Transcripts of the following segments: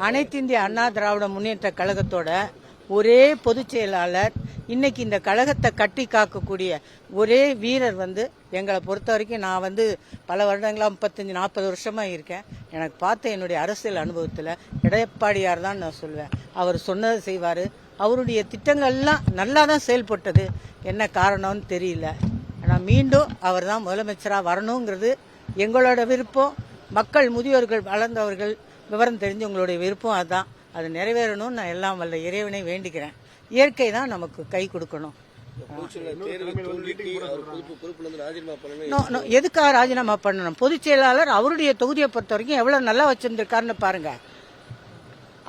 அனைத்து இந்திய அண்ணா திராவிட முன்னேற்ற கழகத்தோட ஒரே பொதுச் செயலாளர், இன்னைக்கு இந்த கழகத்தை கட்டி காக்கக்கூடிய ஒரே வீரர் எங்களை பொறுத்த வரைக்கும் நான் பல வருடங்களா 35-40 வருஷமா இருக்கேன். எனக்கு பார்த்த என்னுடைய அரசியல் அனுபவத்தில் எடப்பாடியார் தான் நான் சொல்வேன். அவர் சொன்னதை செய்வார். அவருடைய திட்டங்கள்லாம் நல்லா தான் செயல்பட்டது. என்ன காரணம்னு தெரியல. ஆனால் மீண்டும் அவர் தான் முதலமைச்சராக வரணுங்கிறது எங்களோட விருப்பம். மக்கள், முதியோர்கள், வளர்ந்தவர்கள், விவரம் தெரிஞ்சவங்களுடைய விருப்பம் அதுதான். அது நிறைவேறணும்னு நான் எல்லாம் வல்ல இறைவனை வேண்டிக்கிறேன். இயற்கை தான் நமக்கு கை கொடுக்கணும். எதுக்காக ராஜினாமா பண்ணணும்? பொதுச் செயலாளர் அவருடைய தொகுதியை பொறுத்த வரைக்கும் எவ்வளவு நல்லா வச்சிருந்திருக்காருன்னு பாருங்க.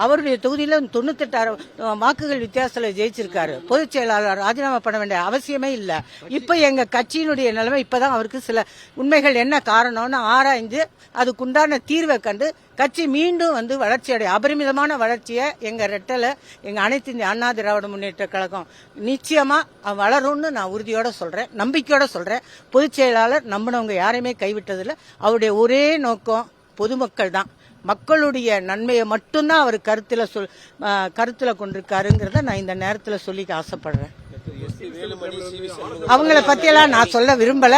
அவருடைய தொகுதியில 98 வாக்குகள் வித்தியாசத்தில் ஜெயிச்சிருக்காரு. பொதுச் செயலாளர் ராஜினாமா பண்ண வேண்டிய அவசியமே இல்லை. இப்ப எங்க கட்சியினுடைய நிலைமை இப்பதான் அவருக்கு சில உண்மைகள் என்ன காரணம்னு ஆராய்ந்து அதுக்குண்டான தீர்வை கண்டு கட்சி மீண்டும் வளர்ச்சி அடைய அபரிமிதமான வளர்ச்சியை எங்க ரெட்டல எங்க அனைத்து இந்திய அண்ணா திராவிட முன்னேற்ற கழகம் நிச்சயமா வளரும்னு நான் உறுதியோட சொல்றேன், நம்பிக்கையோட சொல்றேன். பொதுச் செயலாளர் நம்பினவங்க யாரையுமே கைவிட்டதில்லை. அவருடைய ஒரே நோக்கம் பொதுமக்கள் தான். மக்களுடைய நன்மையை மட்டும்தான் அவர் கருத்துல கொண்டிருக்காருங்கிறத நான் இந்த நேரத்தில் சொல்லிக்க ஆசைப்படுறேன். அவங்கள பத்தியெல்லாம் நான் சொல்ல விரும்பல.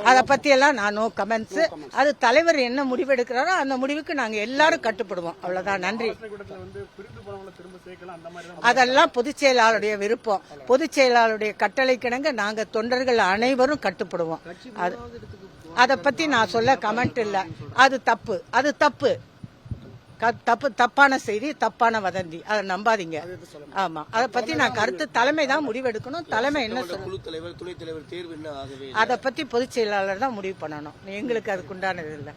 அதை பத்தியெல்லாம் நான் நோ கமெண்ட்ஸ். அது தலைவர் என்ன முடிவு எடுக்கிறாரோ அந்த முடிவுக்கு நாங்க எல்லாரும் கட்டுப்படுவோம். அவ்வளவுதான். நன்றி. அதெல்லாம் பொதுச் செயலாளருடைய விருப்பம். பொதுச் செயலாளருடைய கட்டளை கிணங்க நாங்க தொண்டர்கள் அனைவரும் கட்டுப்படுவோம். அதை பத்தி நான் சொல்ல கமெண்ட் இல்ல. அது தப்பு. தப்பான செய்தி, தப்பான வதந்தி. அதை நம்பாதீங்க. ஆமா, அதை பத்தி நான் கருத்து தலைமை தான் முடிவெடுக்கணும். தலைமை என்ன சொல்ல அதை பத்தி பொதுச் செயலாளர் தான் முடிவு பண்ணணும். எங்களுக்கு அதுக்குண்டானது இல்லை.